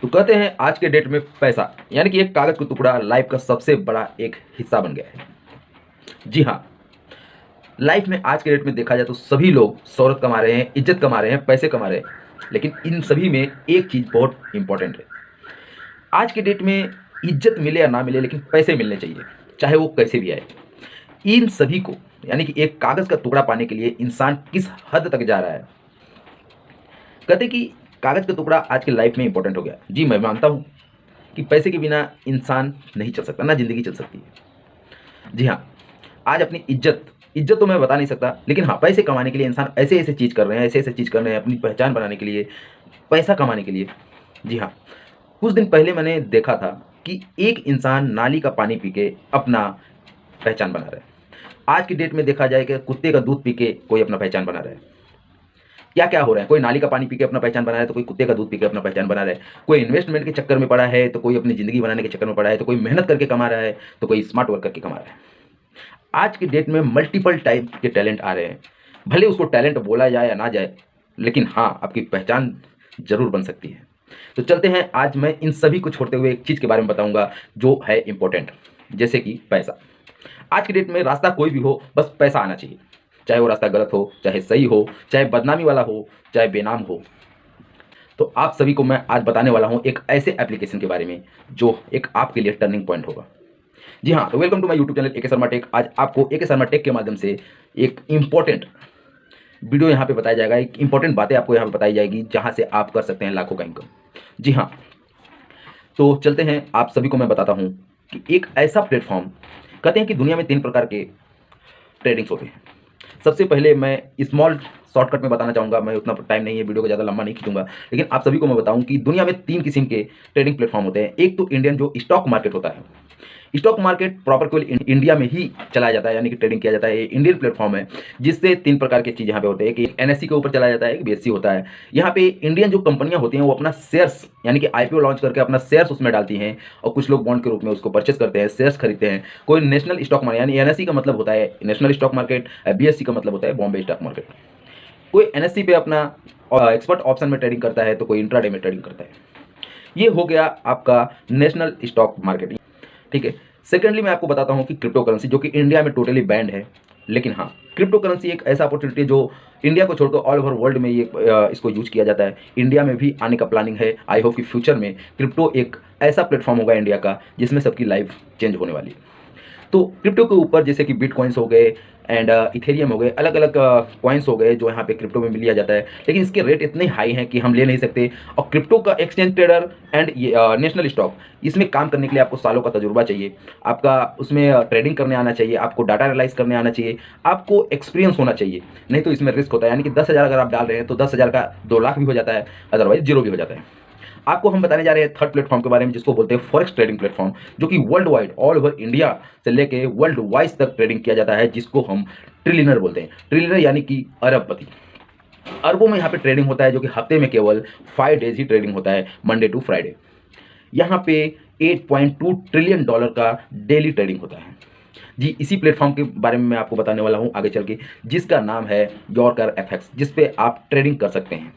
तो कहते हैं आज के डेट में पैसा यानी कि एक कागज का टुकड़ा लाइफ का सबसे बड़ा एक हिस्सा बन गया है। जी हाँ, लाइफ में आज के डेट में देखा जाए तो सभी लोग शोहरत कमा रहे हैं, इज्जत कमा रहे हैं, पैसे कमा रहे हैं, लेकिन इन सभी में एक चीज़ बहुत इंपॉर्टेंट है। आज के डेट में इज्जत मिले या ना मिले, लेकिन पैसे मिलने चाहिए, चाहे वो कैसे भी आए। इन सभी को यानी कि एक कागज़ का टुकड़ा पाने के लिए इंसान किस हद तक जा रहा है। कहते कि कागज़ का टुकड़ा आज की लाइफ में इंपॉर्टेंट हो गया। जी, मैं मानता हूँ कि पैसे के बिना इंसान नहीं चल सकता, ना ज़िंदगी चल सकती है। जी हाँ, आज अपनी इज्जत इज्जत तो मैं बता नहीं सकता, लेकिन हाँ, पैसे कमाने के लिए इंसान ऐसे-ऐसे चीज़ कर रहे हैं, ऐसे-ऐसे चीज़ कर रहे हैं अपनी पहचान बनाने के लिए, पैसा कमाने के लिए। जी हाँ, कुछ दिन पहले मैंने देखा था कि एक इंसान नाली का पानी पी के अपना पहचान बना रहा है। आज की डेट में देखा जाए कि कुत्ते का दूध पी के कोई अपना पहचान बना रहा है। क्या-क्या हो रहा है, कोई नाली का पानी पी के अपना पहचान बना रहा है, तो कोई कुत्ते का दूध पी के अपना पहचान बना रहा है। कोई इन्वेस्टमेंट के चक्कर में पड़ा है, तो कोई अपनी ज़िंदगी बनाने के चक्कर में पड़ा है, तो कोई मेहनत करके कमा रहा है, तो कोई स्मार्ट वर्क करके कमा रहा है। आज की डेट में मल्टीपल टाइप के टैलेंट आ रहे हैं। भले उसको टैलेंट बोला जाए या ना जाए, लेकिन हाँ, आपकी पहचान ज़रूर बन सकती है। तो चलते हैं, आज मैं इन सभी को छोड़ते हुए एक चीज़ के बारे में बताऊँगा जो है इम्पोर्टेंट, जैसे कि पैसा। आज की डेट में रास्ता कोई भी हो, बस पैसा आना चाहिए। चाहे वो रास्ता गलत हो, चाहे सही हो, चाहे बदनामी वाला हो, चाहे बेनाम हो। तो आप सभी को मैं आज बताने वाला हूँ एक ऐसे एप्लीकेशन के बारे में, जो एक आपके लिए टर्निंग पॉइंट होगा। जी हाँ, तो welcome to my YouTube channel AK Sharma tech. आज आपको एके शर्मा टेक के माध्यम से एक इम्पोर्टेंट वीडियो यहाँ पे बताया जाएगा, एक इम्पोर्टेंट बातें आपको यहाँ पे बताई जाएगी, जहाँ से आप कर सकते हैं लाखों का इनकम। जी हाँ, तो चलते हैं, आप सभी को मैं बताता हूँ कि एक ऐसा प्लेटफ़ॉर्म, कहते हैं कि दुनिया में 3 प्रकार के ट्रेडिंग्स होते हैं। सबसे पहले मैं स्मॉल शॉर्टकट में बताना चाहूँगा, मैं उतना टाइम नहीं है, वीडियो को ज़्यादा लंबा नहीं खींचूँगा, लेकिन आप सभी को मैं बताऊँ कि दुनिया में 3 किस्म के ट्रेडिंग प्लेटफ़ॉर्म होते हैं। एक तो इंडियन जो स्टॉक मार्केट होता है। स्टॉक मार्केट प्रॉपर केवल इंडिया में ही चलाया जाता है, यानी कि ट्रेडिंग किया जाता है। ये इंडियन प्लेटफ़ॉर्म है, जिससे 3 प्रकार की चीज़ यहाँ पे होते हैं कि एक एनएसई के ऊपर चलाया जाता है, एक बीएसई होता है। यहाँ पे इंडियन जो कंपनियाँ होती हैं, वो अपना शेयर्स यानी कि आईपीओ लॉन्च करके अपना शेयर्स उसमें डालती हैं, और कुछ लोग बॉन्ड के रूप में उसको परचेज़ करते हैं, शेयर्स खरीदते हैं। कोई नेशनल स्टॉक मार्केट यानी एनएसई का मतलब होता है नेशनल स्टॉक मार्केट, बीएसई का मतलब होता है बॉम्बे स्टॉक मार्केट। कोई एनएसई पे अपना एक्सपर्ट ऑप्शन में ट्रेडिंग करता है, तो कोई इंट्राडे में ट्रेडिंग करता है। ये हो गया आपका नेशनल स्टॉक मार्केट, ठीक है। सेकेंडली मैं आपको बताता हूँ कि क्रिप्टो करेंसी, जो कि इंडिया में टोटली बैंड है, लेकिन हाँ, क्रिप्टो करेंसी एक ऐसा अपॉर्चुनिटी है जो इंडिया को छोड़कर ऑल ओवर वर्ल्ड में ये इसको यूज किया जाता है। इंडिया में भी आने का प्लानिंग है। आई होप कि फ्यूचर में क्रिप्टो एक ऐसा प्लेटफॉर्म होगा इंडिया का, जिसमें सबकी लाइफ चेंज होने वाली है। तो क्रिप्टो के ऊपर जैसे कि बिटकॉइंस हो गए एंड इथेरियम हो गए, अलग अलग कॉइन्स हो गए जो यहाँ पे क्रिप्टो में लिया जाता है, लेकिन इसके रेट इतने हाई हैं कि हम ले नहीं सकते। और क्रिप्टो का एक्सचेंज ट्रेडर एंड ये नेशनल स्टॉक, इसमें काम करने के लिए आपको सालों का तजुर्बा चाहिए। आपका उसमें ट्रेडिंग करने आना चाहिए, आपको डाटा एनालाइज करने आना चाहिए, आपको एक्सपीरियंस होना चाहिए। नहीं तो इसमें रिस्क होता है, यानी कि 10,000 अगर आप डाल रहे हैं तो 10,000 का 2 लाख भी हो जाता है, अदरवाइज जीरो भी हो जाता है। आपको हम बताने जा रहे हैं थर्ड प्लेटफॉर्म के बारे में, जिसको बोलते हैं फॉरेक्स ट्रेडिंग प्लेटफॉर्म, जो कि world wide all over India से लेके वर्ल्ड वाइड तक ट्रेडिंग किया जाता है, जिसको हम ट्रिलियनर बोलते हैं। ट्रिलियनर यानी कि अरबपति। अरबों में यहाँ पे ट्रेडिंग होता है, जो कि हफ्ते में केवल 5 डेज ही ट्रेडिंग होता है, मंडे टू फ्राइडे। यहाँ पे $8.2 ट्रिलियन का डेली ट्रेडिंग होता है। जी, इसी प्लेटफॉर्म के बारे में मैं आपको बताने वाला हूँ आगे चल के, जिसका नाम है यॉर्कर एफएक्स, जिस पे आप ट्रेडिंग कर सकते हैं।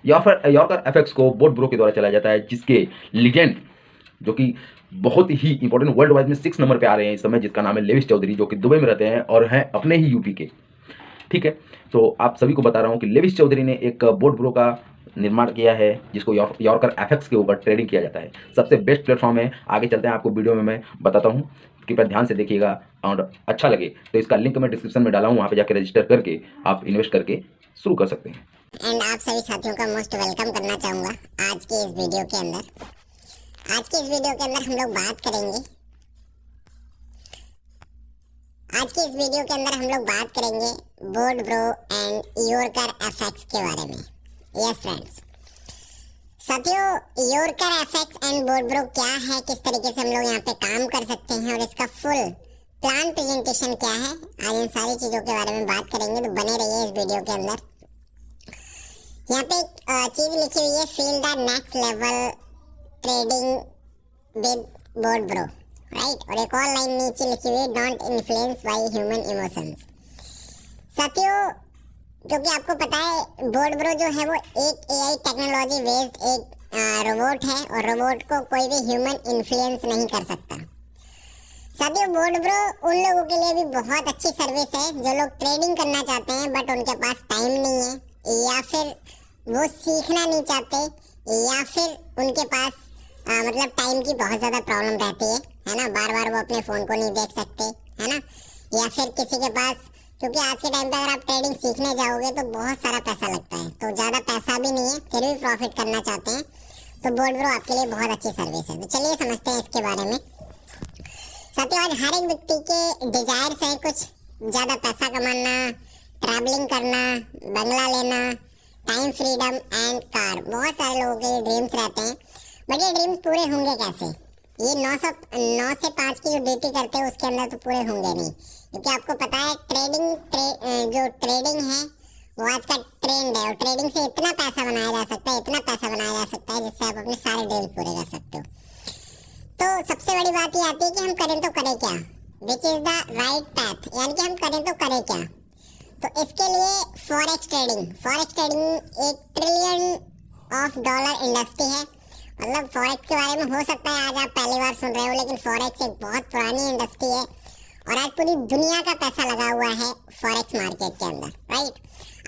यॉर्कर एफएक्स को बोट ब्रो के द्वारा चलाया जाता है, जिसके लीजेंड, जो कि बहुत ही इंपॉर्टेंट, वर्ल्ड वाइड में 6 नंबर पे आ रहे हैं इस समय, जिसका नाम है लेविस चौधरी, जो कि दुबई में रहते हैं और हैं अपने ही यूपी के, ठीक है। तो आप सभी को बता रहा हूँ कि लेविस चौधरी ने एक बोट ब्रो का निर्माण किया है, जिसको यॉर्कर एफएक्स के ऊपर ट्रेडिंग किया जाता है। सबसे बेस्ट प्लेटफॉर्म है। आगे चलते हैं, आपको वीडियो में मैं बताता हूँ, कृपया ध्यान से देखिएगा, और अच्छा लगे तो इसका लिंक मैं डिस्क्रिप्शन में डाला हूँ, वहाँ पे जाकर रजिस्टर करके आप इन्वेस्ट करके शुरू कर सकते हैं। एंड आप सभी साथियों का मोस्ट वेलकम करना चाहूँगा आज के इस वीडियो के अंदर। आज के इस वीडियो के अंदर हम लोग बात करेंगे boat bro and yorker FX के बारे में। यस फ्रेंड्स, साथियों, yorker FX and boat bro क्या है, किस तरीके से हम लोग यहाँ पे काम कर सकते हैं और इसका फुल प्लान प्रेजेंटेशन क्या है, आज इन सारी चीज़ों के बारे में बात करेंगे। तो बने रहिए इस वीडियो के अंदर। यहाँ पे एक चीज़ लिखी हुई है, feel the next level trading with boat bro, right. और एक और लाइन नीचे लिखी हुई है, don't influence by human emotions. साथियों, क्योंकि आपको पता है बोट ब्रो जो है वो एक एआई टेक्नोलॉजी बेस्ड एक रोबोट है और रोबोट को कोई भी ह्यूमन इन्फ्लुएंस नहीं कर सकता। साथियों, बोर्ड ब्रो उन लोगों के लिए भी बहुत अच्छी सर्विस है जो लोग ट्रेडिंग करना चाहते हैं बट उनके पास टाइम नहीं है, या फिर वो सीखना नहीं चाहते, या फिर उनके पास मतलब टाइम की बहुत ज़्यादा प्रॉब्लम रहती है ना, बार बार वो अपने फ़ोन को नहीं देख सकते, है ना, या फिर किसी के पास, क्योंकि आज के टाइम पे अगर आप ट्रेडिंग सीखने जाओगे तो बहुत सारा पैसा लगता है, तो ज़्यादा पैसा भी नहीं है, फिर भी प्रॉफिट करना चाहते हैं तो बोर्ड ब्रो आपके लिए बहुत अच्छी सर्विस है। तो चलिए समझते हैं इसके बारे में। साथियों, आज हर एक व्यक्ति के डिजायर्स है कुछ ज़्यादा पैसा कमाना, ट्रैवलिंग करना, बंगला लेना, टाइम फ्रीडम एंड कार। बहुत सारे लोगों के ड्रीम्स रहते हैं बट ये ड्रीम्स पूरे होंगे कैसे? ये 9 से 5 की जो ड्यूटी करते हैं उसके अंदर तो पूरे होंगे नहीं, क्योंकि आपको पता है जो ट्रेडिंग है वो आज का ट्रेंड है और ट्रेडिंग से इतना पैसा बनाया जा सकता है, इतना पैसा बनाया जा सकता है जिससे आप अपने सारे ड्रीम्स पूरे कर सकते हो। तो सबसे बड़ी बात ये आती है कि हम करें तो करें क्या, which is the right path, यानी कि हम करें तो करें क्या। तो इसके लिए फॉरेक्स ट्रेडिंग $1 ट्रिलियन इंडस्ट्री है। मतलब फॉरेक्स के बारे में हो सकता है आज आप पहली बार सुन रहे हो, लेकिन फॉरेक्स एक बहुत पुरानी इंडस्ट्री है और आज पूरी दुनिया का पैसा लगा हुआ है फॉरेक्स मार्केट के अंदर, राइट।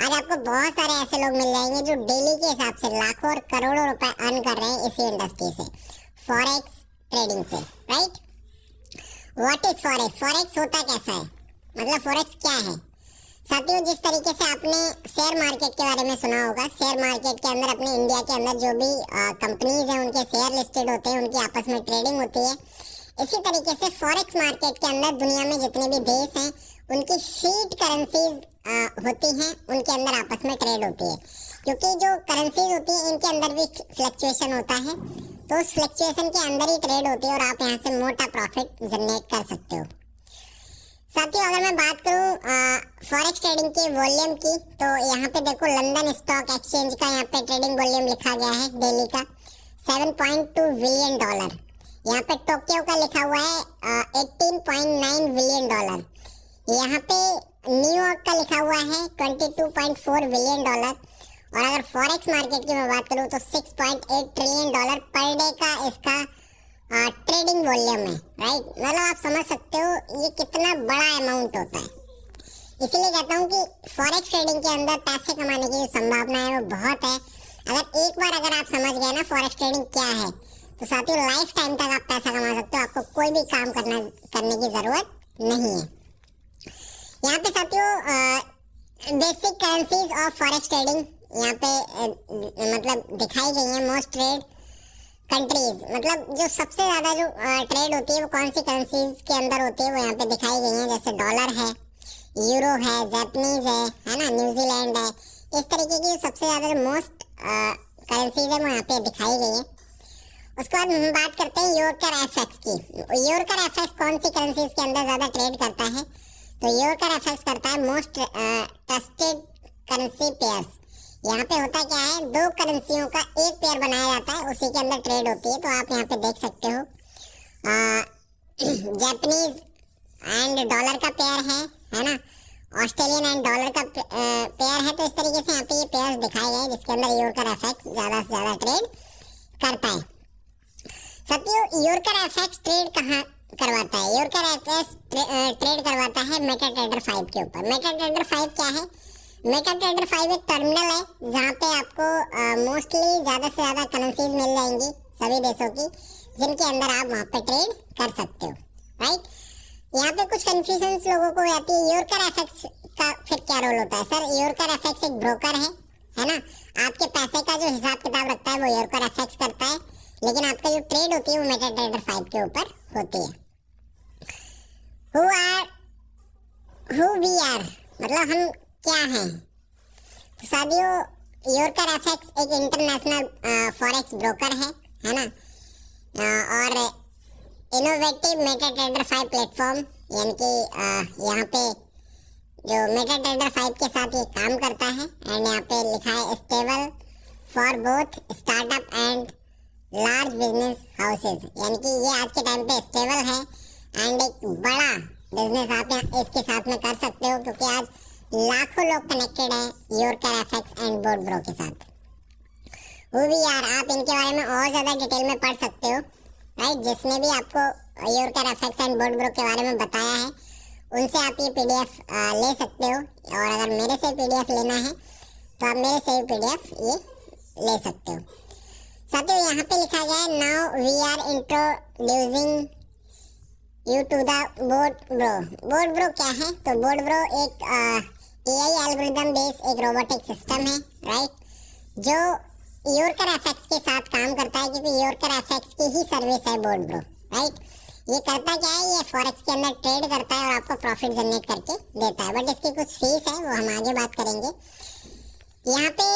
आज आपको बहुत सारे ऐसे लोग मिल जाएंगे जो डेली के हिसाब से लाखों और करोड़ों रुपए अर्न कर रहे हैं इसी इंडस्ट्री से, फॉरेक्स ट्रेडिंग से, right. What is forex? Forex होता कैसा है, मतलब फॉरेक्स क्या है? साथियों, जिस तरीके से आपने शेयर मार्केट के बारे में सुना होगा, शेयर मार्केट के अंदर अपने इंडिया के अंदर जो भी कंपनीज हैं उनके शेयर लिस्टेड होते हैं, उनकी आपस में ट्रेडिंग होती है। इसी तरीके से फॉरेक्स मार्केट के अंदर दुनिया में जितने भी देश हैं उनकी फीट करेंसीज होती हैं, उनके अंदर आपस में ट्रेड होती है, क्योंकि जो करेंसीज होती है इनके अंदर भी फ्लक्चुएशन होता है, तो उस फ्लक्चुएशन के अंदर ही ट्रेड होती है और आप यहाँ से मोटा प्रॉफिट जनरेट कर सकते हो। साथियों, अगर मैं बात करूँ फॉरेक्स ट्रेडिंग के वॉल्यूम की, तो यहाँ पे देखो लंदन स्टॉक एक्सचेंज का यहाँ पे ट्रेडिंग वॉल्यूम लिखा गया है डेली का $7.2 बिलियन। यहाँ पे टोक्यो का लिखा हुआ है $18.9 बिलियन। यहाँ पे न्यूयॉर्क का लिखा हुआ है $22.4 बिलियन। और अगर फॉरेक्स मार्केट की मैं बात करूँ तो $6.8 ट्रिलियन पर डे का इसका ट्रेडिंग वॉल्यूम है, राइट। मतलब आप समझ सकते हो ये कितना बड़ा अमाउंट होता है। इसीलिए कहता हूँ कि फॉरेक्स ट्रेडिंग के अंदर पैसे कमाने की जो संभावना है वो बहुत है। अगर आप समझ गए ना फॉरेक्स ट्रेडिंग क्या है, तो साथियों लाइफ टाइम तक आप पैसा कमा सकते हो, आपको कोई भी काम करने की जरूरत नहीं है। यहाँ पे साथियों basic currencies of forex trading यहाँ पे मतलब दिखाई गई है। मोस्ट ट्रेड कंट्रीज, मतलब जो सबसे ज्यादा जो ट्रेड होती है वो कौन सी करेंसीज के अंदर होती है वो यहाँ पे दिखाई गई है। जैसे डॉलर है, यूरो है, जापानीज है ना, न्यूजीलैंड है। इस तरीके की सबसे ज्यादा मोस्ट करेंसीज है वो यहाँ पे दिखाई गई है। उसके बाद हम बात करते हैं योरकर एफएक्स की। योरकर एफएक्स कौन सी करेंसीज के अंदर ज्यादा ट्रेड करता है? तो योरकर एफएक्स करता है मोस्ट ट्रस्टेड करेंसी पेयर्स। यहाँ पे होता क्या है, दो करेंसियों का एक पेयर बनाया जाता है, उसी के अंदर ट्रेड होती है। तो आप यहाँ पे देख सकते हो जापानीज एंड डॉलर का पेयर है ना, ऑस्ट्रेलियन एंड डॉलर का पेयर है। तो इस तरीके से यहाँ पे ये पेयर्स दिखाए गए जिसके अंदर योरकर एफएक्स ज्यादा से ज्यादा ट्रेड करता है। साथियों, योरकर एफएक्स ट्रेड कहाँ करवाता है? योरकर एफएक्स ट्रेड करवाता है मेटाट्रेडर 5 के ऊपर। मेटाट्रेडर 5 क्या है? मेटाट्रेडर 5 एक टर्मिनल है जहाँ पे आपको मोस्टली ज़्यादा से ज़्यादा करेंसीज मिल जाएंगी सभी देशों की, जिनके अंदर आप वहाँ पे ट्रेड कर सकते हो, राइट। यहाँ पे कुछ कंफ्यूजन लोगों को आती है, योरकर एफएक्स का फिर क्या रोल होता है? सर, योरकर एफएक्स एक ब्रोकर है ना, आपके पैसे का जो हिसाब किताब रखता है वो योरकर एफएक्स करता है, लेकिन आपका जो ट्रेड होती है वो मेटाट्रेडर 5 के ऊपर होती है। हु वी आर, मतलब हम क्या हैं? तो साथियों, योरकर एफएक्स एक इंटरनेशनल फॉरेक्स ब्रोकर है ना, और इनोवेटिव मेटाट्रेडर 5 प्लेटफॉर्म, यानी कि यहाँ पे जो मेटाट्रेडर 5 के साथ ये काम करता है। एंड यहाँ पे लिखा है stable for both startup and large business houses, यानी कि ये आज के टाइम पे स्टेबल है एंड एक बड़ा बिजनेस आप इसके साथ में कर सकते हो, क्योंकि आज लाखों लोग कनेक्टेड हैं योरकर एफएक्स एंड बोर्ड ब्रो के साथ। वो भी यार आप इनके बारे में और ज़्यादा डिटेल में पढ़ सकते हो, राइट। जिसने भी आपको योरकर एफएक्स एंड बोर्ड ब्रो के बारे में बताया है उनसे आप ये पीडीएफ ले सकते हो, और अगर मेरे से पीडीएफ लेना है तो आप मेरे से पीडीएफ ये ले सकते हो। साथियों यहाँ पे लिखा गया है now we are introducing you to the board bro. Board bro क्या है? तो बोर्ड ब्रो एक एआई एल्गोरिथम बेस्ड एक रोबोटिक सिस्टम है, राइट, जो योरकर एफएक्स के साथ काम करता है, क्योंकि योरकर एफएक्स की ही सर्विस है बोर्ड ब्रो, राइट। ये करता क्या है? ये फॉरेक्स के अंदर ट्रेड करता है और आपको प्रॉफिट जनरेट करके देता है, बट इसकी कुछ फीस है, वो हम आगे बात करेंगे। यहाँ पे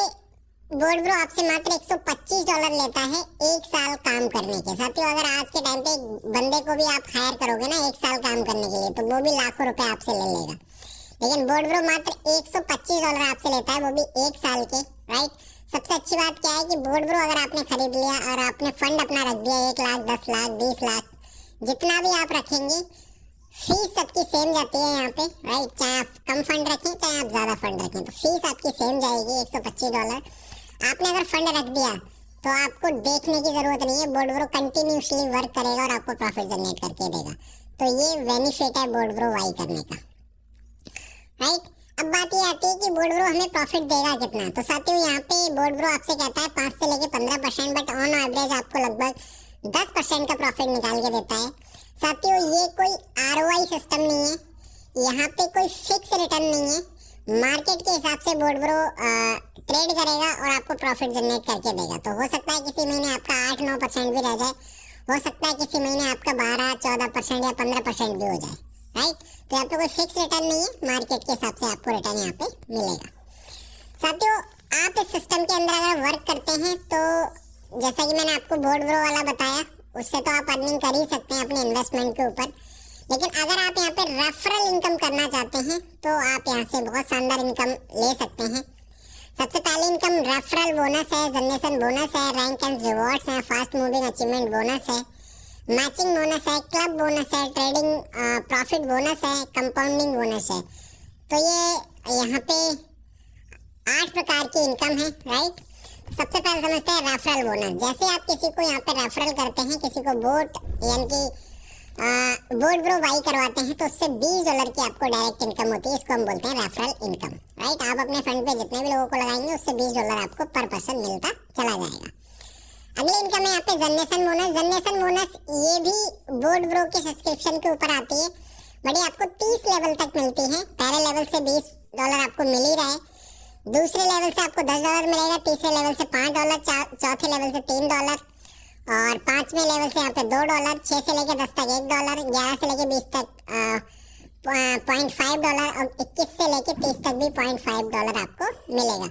बोर्ड ब्रो आपसे मात्र $125 लेता है 1 साल काम करने के। साथियों अगर आज के टाइम पे एक बंदे को भी आप हायर करोगे ना 1 साल काम करने के लिए, तो वो भी लाखों रुपए आपसे ले लेगा, लेकिन बोर्ड ब्रो मात्र $125 आपसे लेता है, वो भी 1 साल के, राइट। सबसे अच्छी बात क्या है कि बोर्ड ब्रो अगर आपने खरीद लिया और आपने फंड अपना रख दिया 1 लाख, 10 लाख, 20 लाख, जितना भी आप रखेंगे, फीस सबकी सेम जाती है यहाँ पे, राइट। चाहे आप कम फंड रखें चाहे आप ज्यादा फंड रखें, तो फीस आपकी सेम जाएगी $125। आपने अगर फंड रख दिया तो आपको देखने की जरूरत नहीं है, बोर्ड ब्रो कंटिन्यूसली वर्क करेगा और आपको प्रॉफिट जनरेट करके देगा। तो ये बेनिफिट है बोर्ड ब्रो वाई करने का, राइट। अब बात ये आती है कि बोर्ड ब्रो हमें प्रॉफिट देगा कितना। तो साथियों यहाँ पे बोर्ड ब्रो आपसे कहता है 5 से लेके 15%, बट ऑन एवरेज आपको लगभग 10% का प्रॉफिट निकाल के देता है। साथियों ये कोई आरओआई सिस्टम नहीं है, यहाँ पे कोई फिक्स रिटर्न नहीं है, मार्केट के हिसाब से बोर्ड ब्रो ट्रेड करेगा और आपको प्रॉफिट जनरेट करके देगा। तो हो सकता है किसी महीने आपका 8-9% भी रह जाए, हो सकता है किसी महीने आपका 12-14% या 15% भी हो जाए, राइट। तो यहाँ पे कोई फिक्स रिटर्न नहीं है, मार्केट के हिसाब से आपको रिटर्न यहाँ पे मिलेगा। साथियों आप इस सिस्टम के अंदर अगर वर्क करते हैं तो जैसा कि मैंने आपको बोर्ड ब्रो वाला बताया, उससे तो आप अर्निंग कर ही सकते हैं अपने इन्वेस्टमेंट के ऊपर, लेकिन अगर आप यहाँ पे रेफरल इनकम करना चाहते हैं तो आप यहाँ से बहुत शानदार इनकम ले सकते हैं। सबसे पहले इनकम रेफरल बोनस है, जनरेशन बोनस है, रैंक एंड रिवॉर्ड्स है, फास्ट मूविंग अचीवमेंट बोनस है, मैचिंग बोनस है, क्लब बोनस है, ट्रेडिंग प्रॉफिट बोनस है, कंपाउंडिंग बोनस है। तो ये यहाँ पे 8 प्रकार की इनकम है, राइट। सबसे पहले समझते हैं रेफरल बोनस। जैसे आप किसी को यहाँ पे रेफरल करते हैं, किसी को बोट यानी कि बोर्ड ब्रो बाई करवाते हैं, तो उससे $20 की आपको डायरेक्ट इनकम होती है, इसको हम बोलते हैं रेफरल इनकम, राइट। आप अपने फंड पे जितने भी लोगों को लगाएंगे उससे $20 आपको पर पर्सन मिलता चला जाएगा। अगली इनकम है यहाँ पे जनरेशन बोनस। जनरेशन बोनस ये भी बोर्ड ब्रो के सब्सक्रिप्शन के ऊपर आती है, बट ये आपको 30 लेवल तक मिलती है। पहले लेवल से $20 आपको मिल ही रहा है, दूसरे लेवल से आपको $10 मिलेगा, तीसरे लेवल से $5, चौथे लेवल से $3 और 5वें लेवल से यहाँ पे $2, 6 से लेके 10 तक $1, 11 से लेके 20 तक $0.5 और 21 से लेके 30 तक भी $0.5 आपको मिलेगा।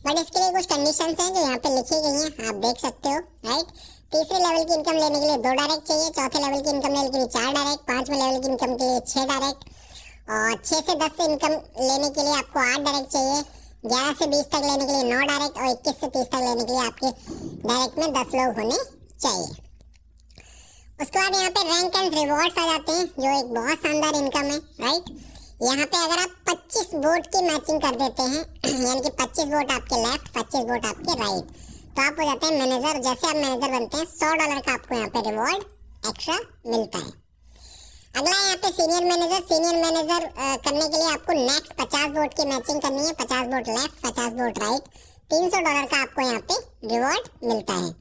बट इसके लिए कुछ कंडीशंस हैं जो यहाँ पे लिखी गई हैं, आप देख सकते हो, राइट। तीसरे लेवल की इनकम लेने के लिए 2 डायरेक्ट चाहिए, चौथे लेवल की इनकम लेने के लिए 4 डायरेक्ट, 5वें लेवल की इनकम के लिए 6 डायरेक्ट और 6 से 10 से इनकम लेने के लिए आपको 8 डायरेक्ट चाहिए, 11 से 20 तक लेने के लिए 9 डायरेक्ट और 21 से 30 तक लेने के लिए आपके डायरेक्ट में 10 लोग होने चाहिए। उसके बाद यहाँ पे रैंक एंड रिवॉर्ड्स आ जाते हैं, जो एक बहुत शानदार इनकम है, राइट। यहाँ पे अगर आप 25 वोट की मैचिंग कर देते हैं यानी कि 25 वोट आपके लेफ्ट, 25 वोट आपके राइट, तो आप हो जाते हैं मैनेजर। जैसे आप मैनेजर बनते हैं $100 का आपको यहाँ पे रिवॉर्ड एक्स्ट्रा मिलता है। अगला यहाँ पे सीनियर मैनेजर। सीनियर मैनेजर करने के लिए आपको नेक्स्ट 50 वोट की मैचिंग करनी है, 50 वोट लेफ्ट, 50 वोट राइट, $300 का आपको यहाँ पे रिवॉर्ड मिलता है।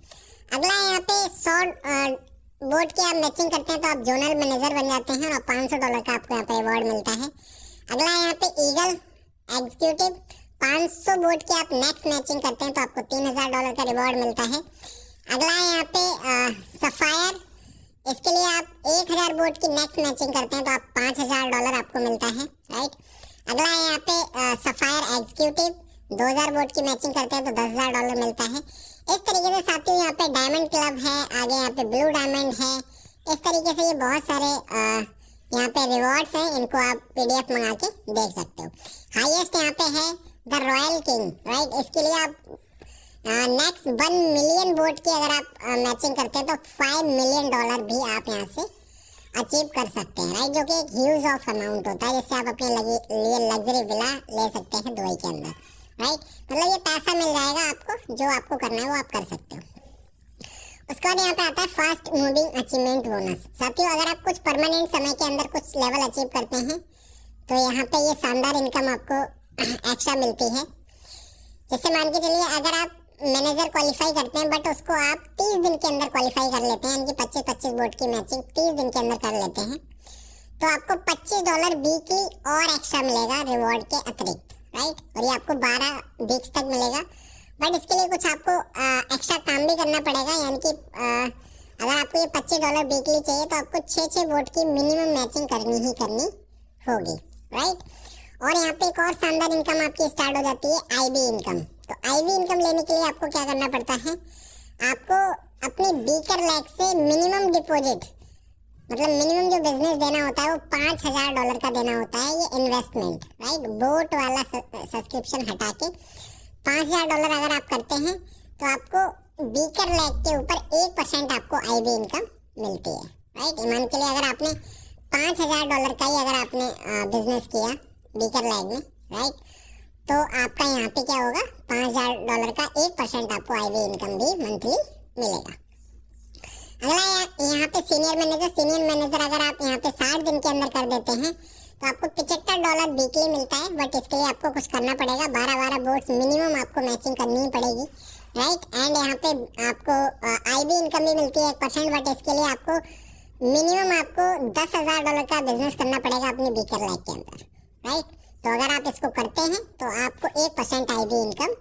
अगला यहाँ पे 100 वोट की आप मैचिंग करते हैं तो आप जोनल मैनेजर बन जाते हैं और $500 का आपको यहाँ पे रिवॉर्ड मिलता है। अगला यहाँ पे ईगल एग्जीक्यूटिव, 500 वोट की आप नेक्स्ट मैचिंग करते हैं तो आपको $3000 का रिवॉर्ड मिलता है। अगला यहाँ पे सफायर, इसके लिए आप 1000 वोट की नेक्स्ट मैचिंग करते हैं तो आप $5000 आपको मिलता है, राइट। अगला यहाँ पे सफायर एग्जीक्यूटिव, 2000 वोट की मैचिंग करते हैं तो $10000 मिलता है। इस तरीके से साथियों यहाँ पे डायमंड क्लब है, आगे यहाँ पे ब्लू डायमंड है, इस तरीके से ये बहुत सारे यहाँ पे रिवॉर्ड्स हैं, इनको आप पीडीएफ मंगा के देख सकते हो। हाईएस्ट यहाँ पे है द रॉयल किंग, राइट। इसके लिए आप नेक्स्ट 1 मिलियन वोट की अगर आप मैचिंग करते हैं तो $5 मिलियन भी आप यहाँ से अचीव कर सकते हैं, राइट, जो कि एक ह्यूज ऑफ अमाउंट होता है, जिससे आप अपने लिए लग्जरी विला ले सकते हैं दुबई के अंदर, राइट। मतलब ये पैसा मिल जाएगा आपको, जो आपको करना है वो आप कर सकते हो। उसके बाद यहाँ पे आता है फास्ट मूविंग अचीवमेंट बोनस। साथियों, अगर आप कुछ परमानेंट समय के अंदर कुछ लेवल अचीव करते हैं तो यहाँ पे ये शानदार इनकम आपको एक्स्ट्रा मिलती है। जैसे मान के चलिए, अगर आप मैनेजर क्वालिफाई करते हैं बट उसको आप 30 दिन के अंदर क्वालिफाई कर लेते हैं, यानी कि 25-25 बोर्ड की मैचिंग 30 दिन के अंदर कर लेते हैं, तो आपको $25 वीकली और एक्स्ट्रा मिलेगा रिवॉर्ड के अतिरिक्त, राइट। और ये आपको 12 वीक्स तक मिलेगा। बट इसके लिए कुछ आपको एक्स्ट्रा काम भी करना पड़ेगा, यानी कि अगर आपको ये $25 वीकली चाहिए तो आपको 6 बोर्ड की मिनिमम मैचिंग करनी ही करनी होगी, राइट। और यहाँ पे एक और शानदार इनकम आपकी स्टार्ट हो जाती है, आईबी इनकम। तो आईबी इनकम लेने के लिए आपको क्या करना पड़ता है, आपको अपनी बीकर लैक से मिनिमम डिपॉजिट, मतलब मिनिमम जो बिजनेस देना होता है वो $5000 का देना होता है, ये इन्वेस्टमेंट, राइट। बोट वाला सब्सक्रिप्शन हटा के $5000 अगर आप करते हैं तो आपको बीकर लैक के ऊपर 1% आपको आईबी इनकम मिलती है, राइट। मान के लिए अगर आपने $5000 का ही अगर आपने बिजनेस किया बीकर लैक में, राइट, तो आपका यहाँ पे क्या होगा, $5000 का 1% आपको आईबी इनकम भी मंथली मिलेगा। अगला यहाँ पे सीनियर मैनेजर अगर आप यहाँ पे 60 दिन के अंदर कर देते हैं तो आपको $75 वीकली मिलता है। बट इसके लिए आपको कुछ करना पड़ेगा, 12 बोर्ड्स मिनिमम आपको मैचिंग करनी ही पड़ेगी, राइट। एंड यहाँ पे आपको आईबी इनकम भी मिलती है 1%, बट इसके लिए आपको मिनिमम आपको $10,000 का बिजनेस करना पड़ेगा अपनी बीकर लैक के अंदर, राइट। तो अगर आप इसको करते हैं तो आपको 1% आईबी इनकम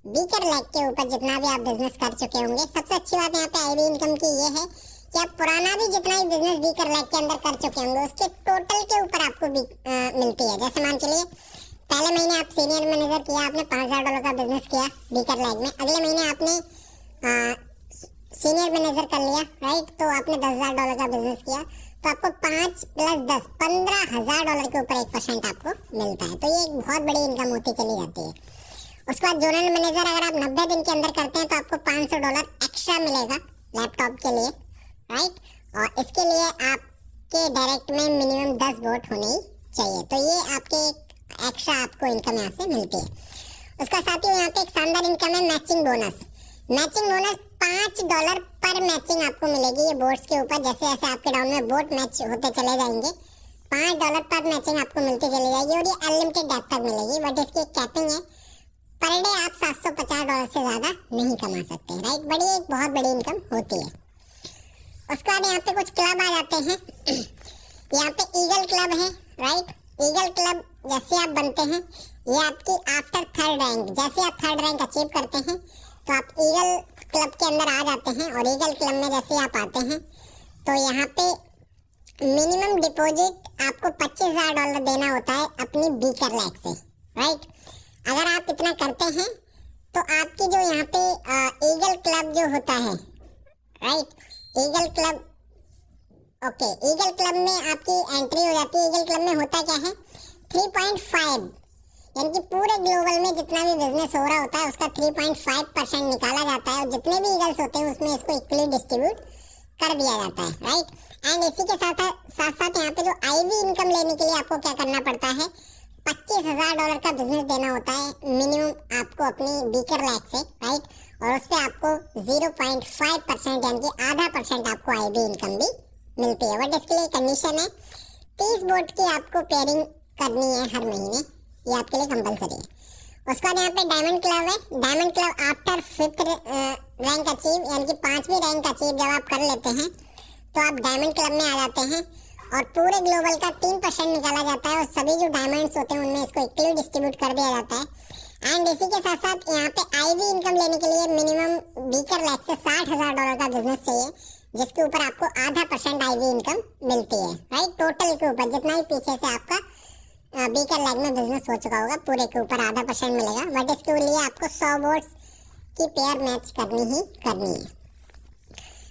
बीकर लैक के ऊपर जितना भी आप बिजनेस कर चुके होंगे। सबसे अच्छी बात यहाँ पे आईबी इनकम की ये है कि आप पुराना भी जितना भी बिजनेस बीकर लैक के अंदर कर चुके होंगे उसके टोटल के ऊपर आपको मिलती है। जैसे मान चलिए पहले महीने आप सीनियर मैनेजर किया, आपने $5000 का बिजनेस किया बीकर लैक में, अगले महीने आपने सीनियर मैनेजर कर लिया, राइट, तो आपने $10,000 का बिजनेस किया, तो आपको 5 + 10 $15,000 के ऊपर 1% आपको मिलता है। तो ये एक बहुत बड़ी इनकम होती चली जाती है। उसके बाद जोनल मैनेजर अगर आप 90 दिन के अंदर करते हैं तो आपको $500 एक्स्ट्रा मिलेगा लैपटॉप के लिए, राइट। और इसके लिए आपके डायरेक्ट में मिनिमम 10 वोट होने ही चाहिए। तो ये आपके एक्स्ट्रा आपको इनकम यहाँ से मिलती है। उसका साथ ही यहाँ पे एक शानदार इनकम है मैचिंग बोनस। मैचिंग बोनस $5 पर मैचिंग आपको मिलेगी ये बोर्ड्स के ऊपर। जैसे जैसे आपके डाउन में बोर्ड मैच होते चले जाएंगे, $5 पर मैचिंग आपको मिलती चली जाएगी और ये अनलिमिटेड डेट तक मिलेगी। बट इसकी कैपिंग है, पर डे आप $750 से ज़्यादा नहीं कमा सकते, राइट। बड़ी एक बहुत बड़ी इनकम होती है। उसके बाद यहाँ पे कुछ क्लब आ जाते हैं। यहाँ पे ईगल क्लब है, राइट। ईगल क्लब जैसे आप बनते हैं, ये आपकी आफ्टर 3rd रैंक, जैसे आप 3rd रैंक अचीव करते हैं तो आप ईगल क्लब के अंदर आ जाते हैं। और ईगल क्लब में जैसे आप आते हैं तो यहाँ पे मिनिमम डिपॉजिट आपको $25,000 देना होता है अपनी बीकर लैक से, राइट। अगर आप इतना करते हैं तो आपकी जो यहाँ पे ईगल क्लब जो होता है, right, eagle club, okay, eagle club में आपकी एंट्री हो जाती है। ईगल क्लब में होता क्या है, 3.5, यानी कि पूरे ग्लोबल में जितना भी बिजनेस हो रहा होता है उसका 3.5% निकाला जाता है और जितने भी ईगल्स होते हैं उसमें इसको इक्वली डिस्ट्रीब्यूट कर दिया जाता है, राइट। एंड इसी के साथ साथ यहाँ पे जो आईबी इनकम लेने के लिए आपको क्या करना पड़ता है, $25,000 का बिजनेस देना होता है मिनिमम आपको अपनी बीकर लैक से, राइट। और उस पर आपको 0.5% यानी कि आधा % आपको आईबी इनकम भी मिलती है। बट इसके लिए कंडीशन है 30 बोर्ड की आपको पेयरिंग करनी है हर महीने, ये आपके लिए कंपलसरी है। उसके बाद यहाँ पे डायमंड क्लब है। Diamond club after 5th rank achieve, यानी कि 5वीं रैंक अचीव जब आप कर लेते हैं तो आप डायमंड क्लब में आ जाते हैं और पूरे ग्लोबल का 3% निकाला जाता है और सभी जो डायमंड्स होते हैं उनमें इसको इक्वली डिस्ट्रीब्यूट कर दिया जाता है। एंड इसी के साथ साथ यहाँ पे आईबी इनकम लेने के लिए मिनिमम बीकर लैक से $60,000 का बिजनेस चाहिए, जिसके ऊपर आपको आधा % आईबी इनकम मिलती है, राइट। टोटल के ऊपर जितना ही पीछे से आपका बीकर लैक में बिजनेस हो चुका होगा पूरे के ऊपर आधा % मिलेगा। बट इसके लिए आपको 100 बोर्ड्स की पेयर मैच करनी ही करनी है।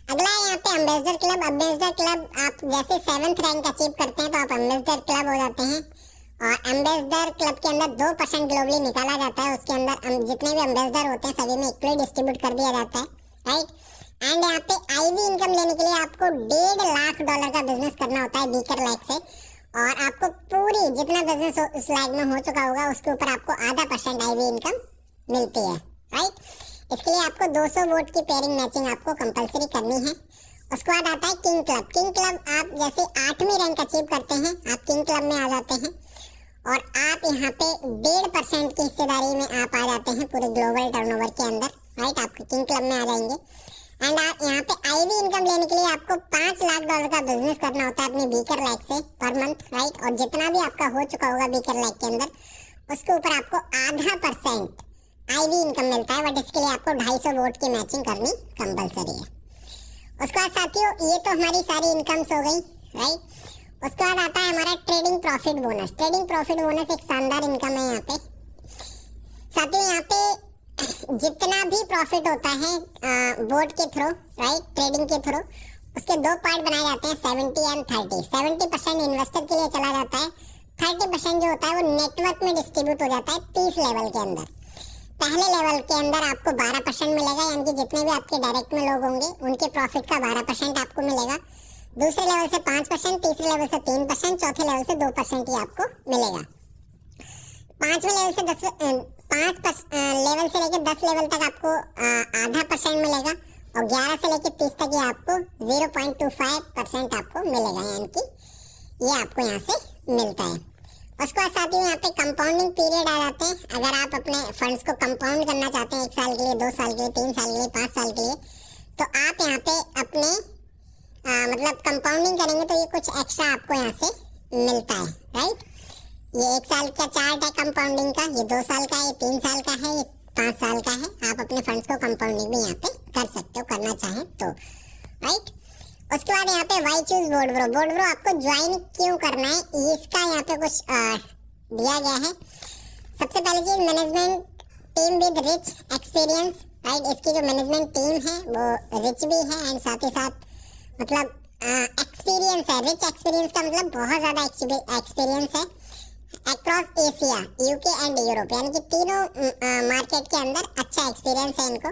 अगला है यहाँ पे एम्बेसडर क्लब। एम्बेसडर क्लब आप जैसे 7th रैंक अचीव करते हैं तो आप एम्बेसडर क्लब हो जाते हैं और एम्बेसडर क्लब के अंदर 2% ग्लोबली निकाला जाता है। उसके अंदर जितने भी एम्बेसडर होते हैं सभी में इक्वली डिस्ट्रीब्यूट कर दिया जाता है, राइट। एंड यहाँ पे आईबी इनकम लेने के लिए आपको $1.5 लाख का बिजनेस करना होता है बीकर लैक से और आपको पूरी जितना बिजनेस उस लैक में हो चुका होगा उसके ऊपर आपको आधा % आईबी इनकम मिलती है, राइट। इसके लिए आपको 200 वोट की पेयरिंग मैचिंग आपको कंपलसरी करनी है। उसके बाद आता है किंग क्लब। किंग क्लब आप जैसे 8वीं रैंक अचीव करते हैं, आप किंग क्लब में आ जाते हैं और आप यहाँ पे 1.5% की हिस्सेदारी में आप आ जाते हैं पूरे ग्लोबल टर्नओवर के अंदर, राइट। आप किंग क्लब में आ जाएंगे एंड आप यहाँ पे आईवी इनकम लेने के लिए आपको $5 लाख का बिजनेस करना होता है अपनी बीकर लैक से पर मंथ, राइट। और जितना भी आपका हो चुका होगा बीकर लैक के अंदर, उसके ऊपर आपको 0.5% आईवी इनकम मिलता है, बट इसके लिए आपको 250 वोट की मैचिंग करनी कंपलसरी है। उसके बाद साथियों ये तो हमारी सारी इनकम्स हो गई, राइट। उसके बाद आता है हमारा trading profit bonus. Trading profit bonus एक शानदार इनकम है यहाँ पे। साथियों यहाँ पे जितना भी प्रॉफिट होता है बोर्ड के थ्रू, राइट, ट्रेडिंग के थ्रू, उसके दो पार्ट बनाए जाते हैं, 70 एंड 30। 70% इन्वेस्टर के लिए चला जाता है, 30% जो होता है वो नेटवर्क में डिस्ट्रीब्यूट हो जाता है 30 लेवल के अंदर। पहले लेवल के अंदर आपको 12% मिलेगा, यानी कि जितने भी आपके डायरेक्ट में लोग होंगे उनके प्रॉफिट का 12% आपको मिलेगा। दूसरे लेवल से 5%, तीसरे लेवल से 3%, चौथे लेवल से 2% ही आपको मिलेगा। पांचवें लेवल से 10 लेवल से लेकर 10 लेवल तक आपको 0.5% मिलेगा और 11 से लेकर 30 तक ये आपको 0.25% आपको मिलेगा, यानी कि ये आपको यहाँ से मिलता है। उसके बाद साथियों यहाँ पे कंपाउंडिंग पीरियड आ जाते हैं। अगर आप अपने फंड्स को कंपाउंड करना चाहते हैं 1 साल के लिए, 2 साल के लिए, 3 साल के लिए, 5 साल के लिए, तो आप यहाँ पे अपने मतलब कंपाउंडिंग करेंगे तो ये कुछ एक्स्ट्रा आपको यहाँ से मिलता है, राइट। ये 1 साल का चार्ट है कंपाउंडिंग का, ये 2 साल का है, ये 3 साल का है, ये 5 साल का है। आप अपने फंड्स को कंपाउंडिंग भी यहाँ पे कर सकते हो, करना चाहें तो, राइट। उसके बाद यहाँ पे why choose board bro. Board bro आपको ज्वाइन क्यों करना है, इसका यहाँ पे कुछ दिया गया है। सबसे पहले चीज, management team with rich experience, right. इसकी जो मैनेजमेंट टीम है वो रिच भी है एंड साथ ही साथ मतलब एक्सपीरियंस है। रिच एक्सपीरियंस का मतलब बहुत ज्यादा एक्सपीरियंस है across Asia, UK and Europe, यानी कि तीनों मार्केट के अंदर अच्छा एक्सपीरियंस है इनको।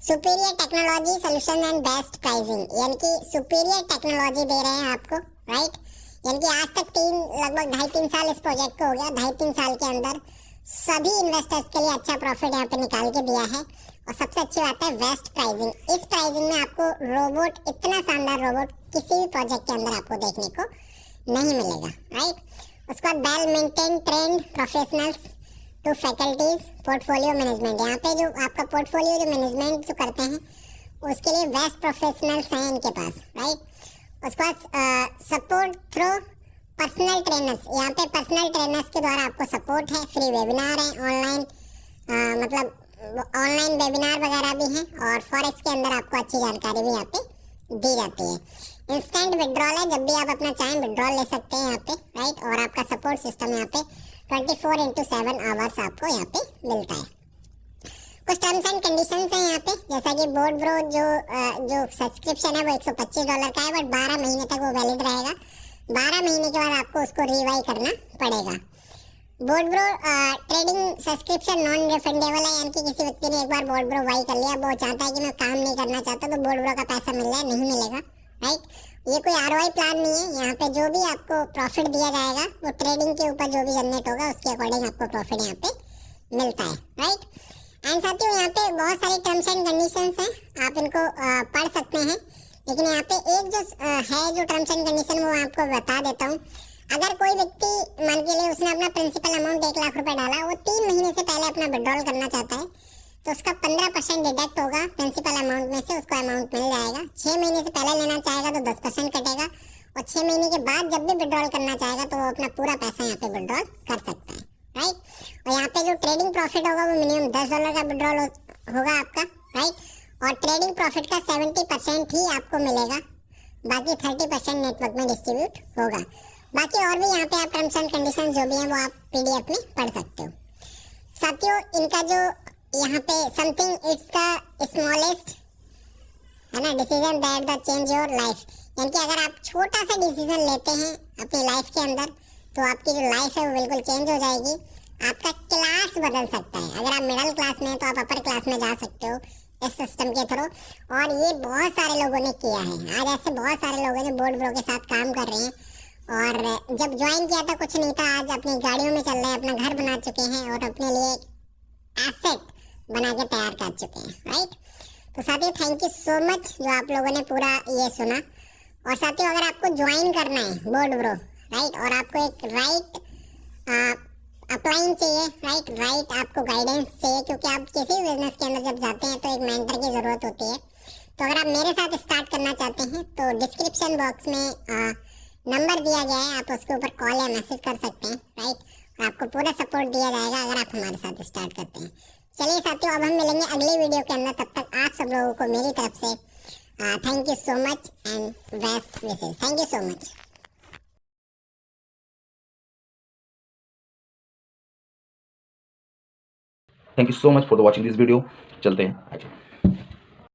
Superior technology solution and best pricing, यानी कि सुपीरियर टेक्नोलॉजी दे रहे हैं आपको, राइट। यानी कि आज तक लगभग 2.5-3 साल इस प्रोजेक्ट को हो गया। 2.5-3 साल के अंदर सभी इन्वेस्टर्स के लिए अच्छा प्रॉफिट यहाँ पे निकाल के दिया है। और सबसे अच्छी बात है बेस्ट प्राइसिंग। इस प्राइसिंग में आपको रोबोट, इतना शानदार रोबोट किसी भी प्रोजेक्ट के अंदर आपको देखने को नहीं मिलेगा, राइट। उसके बाद well maintain trained professionals to faculties portfolio management. यहाँ पे जो आपका पोर्टफोलियो जो मैनेजमेंट जो करते हैं उसके लिए बेस्ट प्रोफेशनल्स हैं इनके पास, राइट। उसके बाद सपोर्ट थ्रू पर्सनल ट्रेनर्स। यहाँ पे पर्सनल ट्रेनर्स के द्वारा आपको सपोर्ट है, फ्री वेबिनार है, ऑनलाइन मतलब ऑनलाइन वेबिनार वगैरह भी हैं और फॉरेक्स के अंदर आपको अच्छी जानकारी भी यहाँ पे दी जाती है। इंस्टेंट विड्रॉल है, जब भी आप अपना चाहें विड्रॉल ले सकते हैं यहाँ पे, राइट। और आपका सपोर्ट सिस्टम यहाँ पे 24/7 आवर्स आपको यहाँ पे मिलता है। कुछ टर्म्स एंड कंडीशंस हैं यहाँ पे, जैसा कि बोर्ड ब्रो जो सब्सक्रिप्शन है वो $125 का है, बट 12 महीने तक वो वैलिड रहेगा। 12 महीने के बाद आपको उसको रिवाई करना पड़ेगा। Board bro trading subscription non refundable है, यानी कि किसी व्यक्ति ने एक बार बोर्ड ब्रो बाई कर लिया, वो चाहता है कि मैं काम नहीं करना चाहता, तो बोर्ड ब्रो का पैसा मिल जाए, नहीं मिलेगा, राइट। ये कोई ROI प्लान नहीं है। यहाँ पे जो भी आपको प्रॉफिट दिया जाएगा वो ट्रेडिंग के ऊपर जो भी जनरेट होगा उसके अकॉर्डिंग आपको प्रॉफिट यहाँ पे मिलता है, राइट। एंड साथियों यहाँ पे बहुत सारी टर्म्स एंड कंडीशंस हैं, आप इनको पढ़ सकते हैं, लेकिन यहाँ पे एक जो है जो टर्म्स एंड कंडीशन वो आपको बता देता हूँ। अगर कोई व्यक्ति मान के लिए उसने अपना प्रिंसिपल अमाउंट 1 लाख रुपए डाला, वो 3 महीने से पहले अपना विड्रॉल करना चाहता है, तो उसका 15% डिडक्ट होगा प्रिंसिपल अमाउंट में से, उसको अमाउंट मिल जाएगा। 6 महीने से पहले लेना चाहेगा तो 10% कटेगा और 6 महीने के बाद जब भी विड्रॉल करना चाहेगा तो वो अपना पूरा पैसा यहाँ पे विड्रॉल कर सकता है, राइट। और यहाँ पे जो ट्रेडिंग प्रॉफिट होगा वो मिनिमम $10 का विड्रॉल होगा आपका, राइट। और ट्रेडिंग प्रॉफिट का 70% ही आपको मिलेगा, बाकी 30% नेटवर्क में डिस्ट्रीब्यूट होगा। बाकी और भी यहाँ पे आप टर्म्स एंड कंडीशन जो भी हैं वो आप PDF में पढ़ सकते हो। साथियों इनका जो यहाँ पे समथिंग इट्स द स्मॉलेस्ट है ना decision that the change your life, यानी कि अगर आप छोटा सा डिसीजन लेते हैं अपनी लाइफ के अंदर तो आपकी जो लाइफ है वो बिल्कुल चेंज हो जाएगी। आपका क्लास बदल सकता है। अगर आप मिडिल क्लास में हैं तो आप अपर क्लास में जा सकते हो इस सिस्टम के थ्रू, और ये बहुत सारे लोगों ने किया है। आज ऐसे बहुत सारे लोगों ने बोर्ड ब्रो के साथ काम कर रहे हैं, और जब ज्वाइन किया था कुछ नहीं था, आज अपनी गाड़ियों में चल रहे हैं, अपना घर बना चुके हैं और अपने लिए एसेट बना के तैयार कर चुके हैं, राइट। तो साथियों थैंक यू सो मच जो आप लोगों ने पूरा ये सुना। और साथियों अगर आपको ज्वाइन करना है बोर्ड ब्रो, राइट, और आपको एक राइट अपलाइन चाहिए, राइट आपको गाइडेंस चाहिए, क्योंकि आप किसी भी बिजनेस के अंदर जब जाते हैं तो एक मेंटर की ज़रूरत होती है। तो अगर आप मेरे साथ स्टार्ट करना चाहते हैं तो डिस्क्रिप्शन बॉक्स में नंबर दिया गया है, आप उसके ऊपर कॉल या मैसेज कर सकते हैं, राइट। और आपको पूरा सपोर्ट दिया जाएगा अगर आप हमारे साथ स्टार्ट करते हैं। चलिए साथियों अब हम मिलेंगे अगली वीडियो के अंदर, तब तक आप सब लोगों को मेरी तरफ से thank you so much and best wishes. Thank you so much. Thank you so much for the watching this video. चलते हैं आगे।